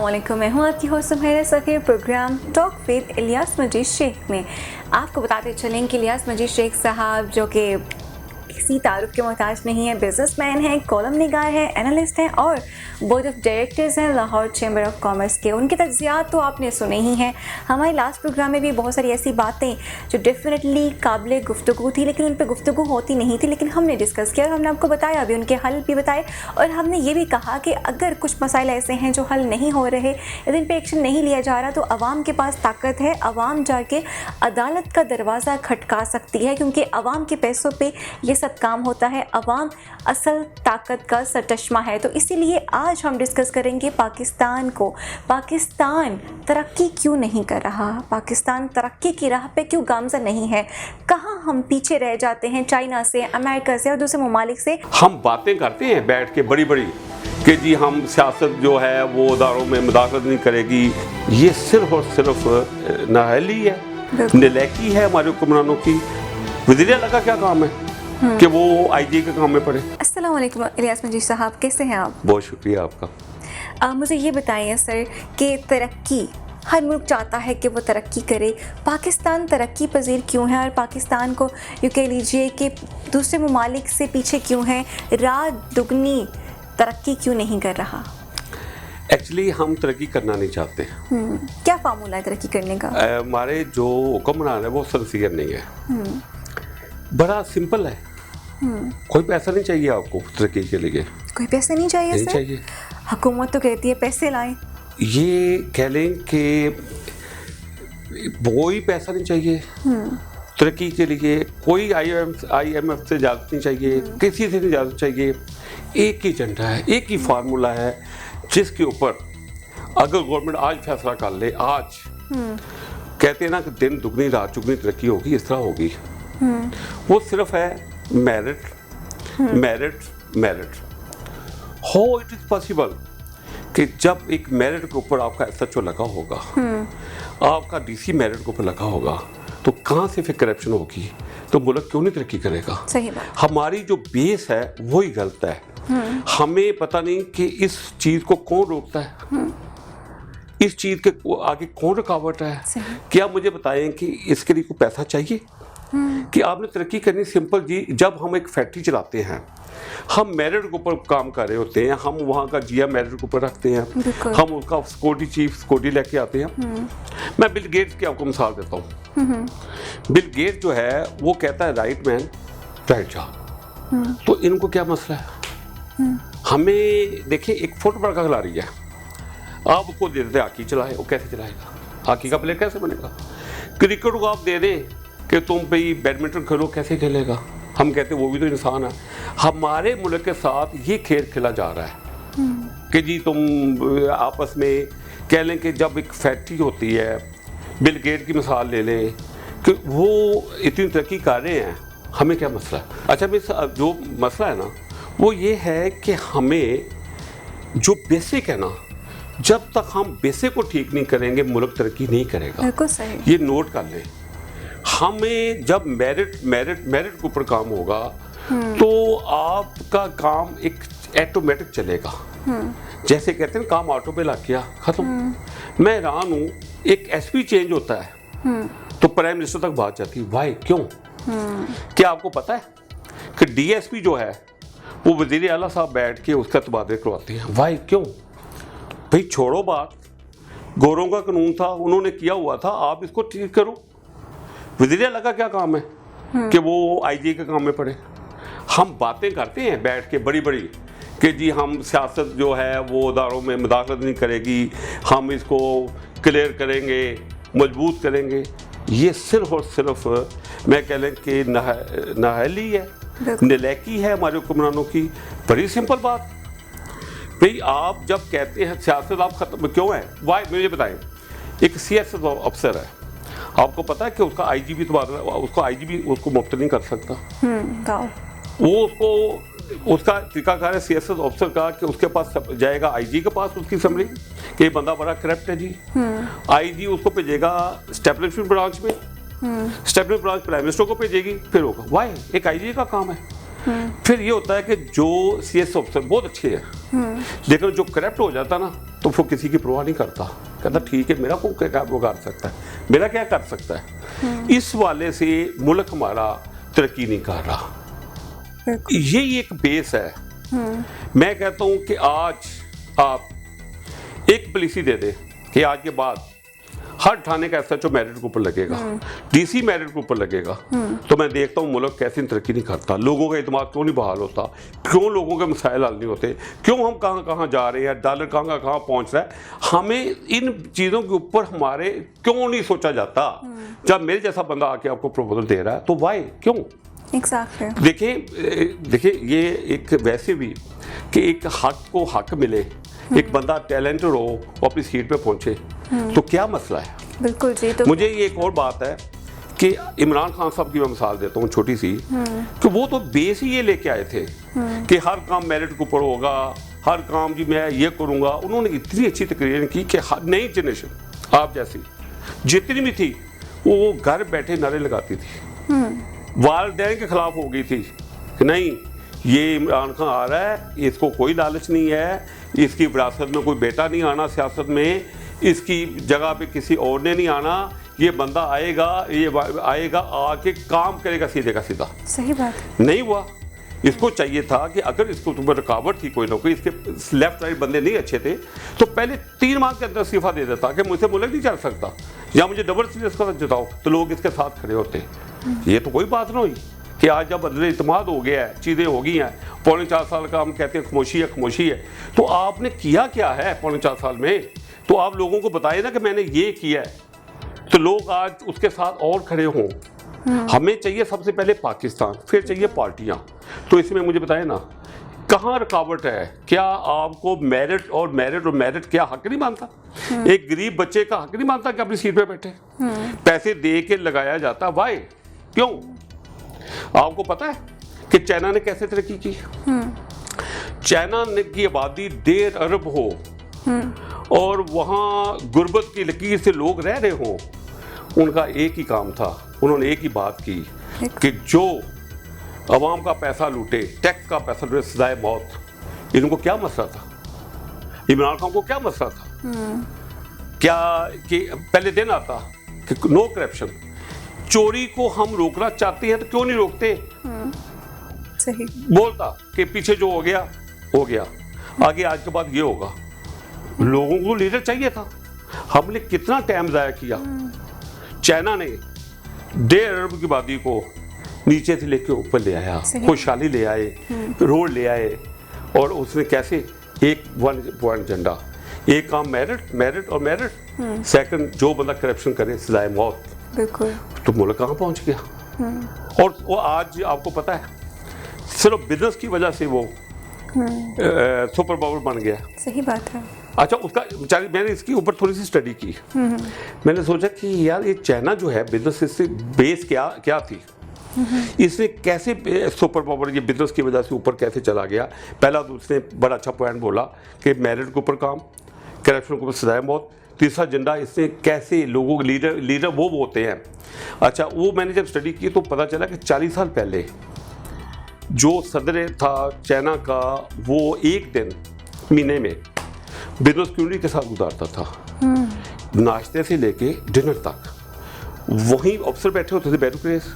अस्सलामुअलैकुम, मैं हूँ आपकी host Sumaira Safeer. Programme talk with Ilyas Majeed Shaikh में आपको बताते चलें कि इलियास मजीद शेख साहब जो कि किसी तारुफ के मोहताज नहीं है, बिजनेसमैन हैं, कॉलम निगार हैं, एनालिस्ट हैं और बोर्ड ऑफ डायरेक्टर्स हैं लाहौर चैम्बर ऑफ कॉमर्स के। उनके तज्ज़ियात तो आपने सुने ही हैं। हमारे लास्ट प्रोग्राम में भी बहुत सारी ऐसी बातें जो डेफिनेटली काबिल गुफ्तगू थी, लेकिन उन पर गुफ्तगू होती नहीं थी, लेकिन हमने डिस्कस किया और हमने आपको बताया भी, उनके हल भी बताए। और हमने ये भी कहा कि अगर कुछ मसाइल ऐसे हैं जो हल नहीं हो रहे या इन पर एक्शन नहीं लिया जा रहा, तो अवाम के पास ताकत है, अवाम जाके अदालत का दरवाज़ा खटका सकती है, क्योंकि अवाम के पैसों पर ये सब काम होता है। अवाम असल ताकत का सरचश्मा है। तो इसीलिए आज हम डिस्कस करेंगे पाकिस्तान को। पाकिस्तान तरक्की क्यों नहीं कर रहा, पाकिस्तान तरक्की की राह पे क्यों गामज़न नहीं है, कहाँ हम पीछे रह जाते हैं चाइना से, अमेरिका से और दूसरे ममालिक से। हम बातें करते हैं बैठ के बड़ी बड़ी कि जी हम सियासत जो है वो इदारों में मुदाखलत नहीं करेगी। ये सिर्फ और सिर्फ नाअहली है, नलायकी है हमारे हुक्मरानों की। वज़ीर आला का क्या काम है कि वो आईजी के काम में पड़े। अस्सलाम वालेकुम इलियास मजीद साहब, कैसे हैं आप? बहुत शुक्रिया आपका। मुझे ये बताइए सर कि तरक्की हर मुल्क चाहता है कि वो तरक्की करे, पाकिस्तान तरक्की पजीर क्यों है और पाकिस्तान को यूँ कह लीजिए कि दूसरे ममालिक से पीछे क्यों है, रात दुगनी तरक्की क्यों नहीं कर रहा? एक्चुअली हम तरक्की करना नहीं चाहते। क्या फार्मूला है तरक्की करने का? हमारे जो हुक्मरान है वो सिंसियर नहीं है, बड़ा सिंपल है। कोई पैसा नहीं चाहिए आपको तरक्की के लिए। कोई पैसे नहीं चाहिए? नहीं सर चाहिए। हुकूमत तो कहती है पैसे लाएं। ये कह लें कि कोई पैसा नहीं चाहिए तरक्की के लिए। कोई IMF से इजाज़त नहीं चाहिए, किसी से नहीं इजाज़त चाहिए। एक ही एजेंडा है, एक ही फार्मूला है जिसके ऊपर अगर गवर्नमेंट आज फैसला कर ले, आज कहते हैं ना कि दिन दुगनी रात चुगनी तरक्की होगी, इस तरह होगी। वो सिर्फ है merit merit merit. How it is possible कि जब एक मेरिट के ऊपर आपका SHO लगा होगा, आपका DC मेरिट के ऊपर लगा होगा, तो कहाँ से फिर करप्शन होगी? तो मुल्क क्यों नहीं तरक्की करेगा? सही बात। हमारी जो बेस है वही गलत है। हमें पता नहीं कि इस चीज़ को कौन रोकता है, इस चीज़ के आगे कौन रुकावट है। क्या मुझे बताएं कि इसके लिए कोई पैसा चाहिए कि आपने तरक्की करनी? सिंपल जी, जब हम एक फैक्ट्री चलाते हैं, हम मेरिट के ऊपर काम कर रहे होते हैं, हम वहाँ का GM मेरिट के ऊपर रखते हैं, हम उसका सिक्योरिटी चीफ सिक्योरिटी लेके आते हैं। मैं बिल गेट्स की आपको मिसाल देता हूँ। बिल गेट्स जो है वो कहता है राइट मैन राइट जॉब। तो इनको क्या मसला है? हमें देखिए, एक फुटबॉल का खिलाड़ी है, आप उसको दे देते हॉकी चलाए, वो कैसे चलाएगा? हॉकी का प्लेयर कैसे बनेगा? क्रिकेट को आप दे दें कि तुम भाई बैडमिंटन खेलो, कैसे खेलेगा? हम कहते हैं वो भी तो इंसान है। हमारे मुल्क के साथ ये खेल खेला जा रहा है कि जी तुम आपस में कह लें कि जब एक फैक्ट्री होती है, बिल गेट की मिसाल ले लें कि वो इतनी तरक्की कर रहे हैं, हमें क्या मसला है? अच्छा, जो मसला है ना वो ये है कि हमें जो बेसिक है ना, जब तक हम बेसिक को ठीक नहीं करेंगे मुल्क तरक्की नहीं करेगा। बिल्कुल सही। ये नोट कर लें। हमें जब मेरिट के ऊपर काम होगा तो आपका काम एक ऑटोमेटिक चलेगा। जैसे कहते हैं काम ऑटो पे लग गया, खत्म। मैं हैरान हूँ, एक SP चेंज होता है तो प्राइम मिनिस्टर तक बात जाती है। वाई? क्यों? क्या आपको पता है कि DSP जो है वो वज़ीर आला साहब बैठ के उसका तबादले करवाते हैं? वाई? क्यों? भाई छोड़ो बात, गोरों का कानून था, उन्होंने किया हुआ था, आप इसको ठीक करो। वज़ीर आला का क्या काम है कि वो IG के काम में पड़े? हम बातें करते हैं बैठ के बड़ी बड़ी कि जी हम सियासत जो है वो इदारों में मुदाखलत नहीं करेगी, हम इसको क्लियर करेंगे, मजबूत करेंगे। ये सिर्फ और सिर्फ मैं कह लें कि नाअहली है, नलायकी है हमारे हुक्मरानों की। बड़ी सिंपल बात। भाई आप जब कहते हैं सियासत आप ख़त्म क्यों है? वाई? मुझे बताएं। एक CSS अफसर है, आपको पता है कि उसका IG भी उसको IG भी उसको मुफ्त नहीं कर सकता। वो उसको उसका तरीकाकार है CSS ऑफिसर का कि उसके पास जाएगा IG के पास उसकी समरी कि बंदा बड़ा करप्ट है जी। IG उसको भेजेगा स्टैब्लिशमेंट ब्रांच में, स्टैब्लिशमेंट ब्रांच प्राइम मिनिस्टर को भेजेगी, फिर होगा। वाई? एक IG का काम है। फिर ये होता है कि जो CS ऑफिसर बहुत अच्छे हैं, लेकिन जो करप्ट हो जाता ना तो वो किसी की परवाह नहीं करता, कहता ठीक है मेरा को क्या बिगाड़ सकता है, मेरा क्या कर सकता है। इस वाले से मुल्क हमारा तरक्की नहीं कर रहा। यही एक बेस है। मैं कहता हूं कि आज आप एक पॉलिसी दे दे कि आज के बाद हर थाने का SHO मेरिट के ऊपर लगेगा, DC मेरिट के ऊपर लगेगा, तो मैं देखता हूँ मुल्क कैसे तरक्की नहीं करता। लोगों का इत्मीनान क्यों नहीं बहाल होता, क्यों लोगों के मसाइल हल नहीं होते, क्यों हम कहाँ कहाँ जा रहे हैं, डॉलर कहाँ कहाँ पहुँच रहा है। हमें इन चीज़ों के ऊपर हमारे क्यों नहीं सोचा जाता। जब मेरे जैसा बंदा आके आपको प्रपोजल दे रहा है तो वाई क्यों। देखिए ये एक वैसे भी कि एक हक को हक मिले, एक बंदा टैलेंटेड हो वो अपनी सीट पे पहुंचे तो क्या मसला है। बिल्कुल जी। तो मुझे ये एक और बात है कि इमरान खान साहब की मैं मिसाल देता हूँ छोटी सी, कि वो तो बेस ही ये लेके आए थे कि हर काम मेरिट के ऊपर होगा, हर काम जी मैं ये करूँगा। उन्होंने इतनी अच्छी तकरीरें की कि नई जनरेशन आप जैसी जितनी भी थी वो घर बैठे नारे लगाती थी, वालिदैन के खिलाफ हो गई थी कि नहीं ये इमरान खान आ रहा है, इसको कोई लालच नहीं है, इसकी विरासत में कोई बेटा नहीं आना, सियासत में इसकी जगह पे किसी और ने नहीं आना, ये बंदा आएगा, ये आएगा आके काम करेगा सीधे का सीधा। सही बात नहीं हुआ। इसको चाहिए था कि अगर इसको ऊपर रुकावट थी कोई ना कोई, इसके लेफ्ट राइट बंदे नहीं अच्छे थे, तो पहले 3 माह के अंदर इस्तीफा दे देता कि मुझसे मुल्क नहीं चल सकता या मुझे डबल सीरियस का जिताओ, तो लोग इसके साथ खड़े होते। ये तो कोई बात ना हुई कि आज जब अदल इत्मीनान हो गया है, चीज़ें हो गई हैं, 4.25 साल का हम कहते हैं खामोशी है, तो आपने किया क्या है 4.25 साल में, तो आप लोगों को बताए ना कि मैंने ये किया है, तो लोग आज उसके साथ और खड़े हों। हमें चाहिए सबसे पहले पाकिस्तान, फिर चाहिए पार्टियां। तो इसमें मुझे बताएं ना कहाँ रुकावट है। क्या आपको मेरिट क्या हक नहीं मानता, एक गरीब बच्चे का हक नहीं मानता कि अपनी सीट पे बैठे, पैसे दे के लगाया जाता, वाई क्यों। आपको पता है कि चाइना ने कैसे तरक्की की। चाइना की आबादी 1.5 अरब हो और वहाँ गुर्बत की लकीर से लोग रह रहे हो, उनका एक ही काम था, उन्होंने एक ही बात की कि जो अवाम का पैसा लूटे, टैक्स का पैसा लूटे, सजाए मौत। इनको क्या मसला था, इमरान खान को क्या मसला था, क्या कि पहले दिन आता कि नो करप्शन, चोरी को हम रोकना चाहते हैं तो क्यों नहीं रोकते। सही बोलता कि पीछे जो हो गया, आगे आज के बाद ये होगा। लोगों को लीडर चाहिए था। हमने कितना टाइम जाया किया। चाइना ने 1.5 अरब की आबादी को नीचे से लेके ऊपर ले आया, खुशहाली ले आए, रोड ले आए, और उसने कैसे एक 1 पॉइंट एजेंडा, एक काम मेरिट, सेकंड जो बंदा करप्शन करे सजाए मौत। बिल्कुल। तो मुल्क कहाँ पहुँच गया। और वो आज आपको पता है सिर्फ बिजनेस की वजह से वो सुपर पावर बन गया। सही बात है। अच्छा, उसका मैंने इसके ऊपर थोड़ी सी स्टडी की। मैंने सोचा कि यार ये चाइना जो है बिजनेस, इससे बेस क्या थी, इसने कैसे सुपर पावर ये बिजनेस की वजह से ऊपर कैसे चला गया। पहला तो उसने बड़ा अच्छा पॉइंट बोला कि मेरिट के ऊपर काम, करप्शन के ऊपर सजाए मौत। तीसरा एजेंडा इसने कैसे लोगों के लीडर वो होते हैं। अच्छा, वो मैंने जब स्टडी की तो पता चला कि 40 साल पहले जो सदर था चाइना का, वो एक दिन महीने में बिजनेस कम्युनिटी के साथ गुजारता था, नाश्ते से लेके डिनर तक। वहीं अफसर बैठे होते थे, ब्यूरोक्रेट्स,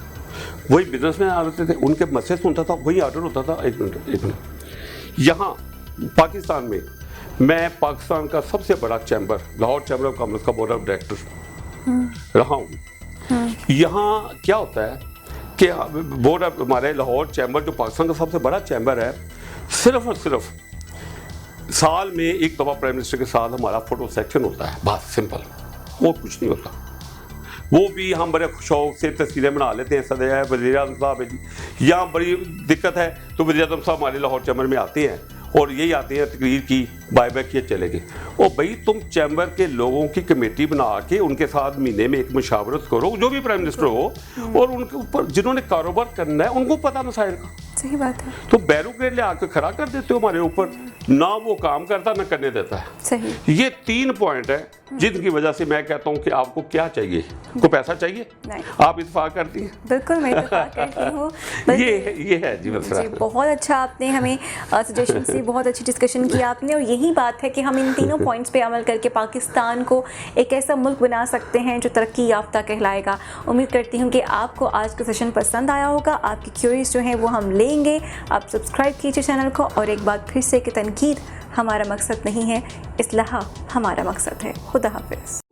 वही बिजनेसमैन आ रहे थे, उनके मसले सुनता था, वही ऑर्डर होता था। एक मिनट यहाँ पाकिस्तान में मैं पाकिस्तान का सबसे बड़ा chamber, Lahore chamber of commerce का बोर्ड ऑफ डायरेक्टर रहा हूँ। यहाँ क्या होता है कि बोर्ड ऑफ, हमारे लाहौर चैम्बर जो पाकिस्तान का सबसे बड़ा चैम्बर है, सिर्फ और सिर्फ साल में एक दफ़ा प्राइम मिनिस्टर के साथ हमारा फोटो सेक्शन होता है, बस सिंपल, और कुछ नहीं होता। वो भी हम बड़े शौक से तस्वीरें बना लेते हैं, सदैव वज़ीर आज़म साहब है जी। यहाँ बड़ी दिक्कत है तो वज़ीर आज़म साहब हमारे लाहौर चैम्बर में आते हैं और यही आते हैं, तकरीर की, बाय बाय किए, चले गए। और भाई तुम चैम्बर के लोगों की कमेटी बना के उनके साथ महीने में एक मुशावरत करो, जो भी प्राइम मिनिस्टर हो, और उनके ऊपर जिन्होंने कारोबार करना है उनको पता मसाइल का। सही बात है। तो बैरोक्रेट ले आके खड़ा कर देते हो हमारे ऊपर, ना वो काम करता ना करने देता है। सही। ये 3 पॉइंट है जिनकी वजह से मैं कहता हूँ कि आपको क्या चाहिए, को पैसा चाहिए, नहीं। आप इत्तेफाक करती हैं। बिल्कुल मैं इत्तेफाक करती हूँ। ये है जी मसला। जी बहुत अच्छा आपने हमें सजेशन दी, बहुत अच्छी डिस्कशन की आपने, और यही बात है कि हम इन तीनों पॉइंट्स पे अमल करके पाकिस्तान को एक ऐसा मुल्क बना सकते हैं जो तरक्की याफ्ता कहलाएगा। उम्मीद करती हूँ कि आपको आज का सेशन पसंद आया होगा, आपकी क्यूरीज जो हैं वो हम लेंगे। आप सब्सक्राइब कीजिए चैनल को, और एक बार फिर से कि तनकीद हमारा मकसद नहीं है, इस्लाह हमारा मकसद है। खुदा हाफिज़।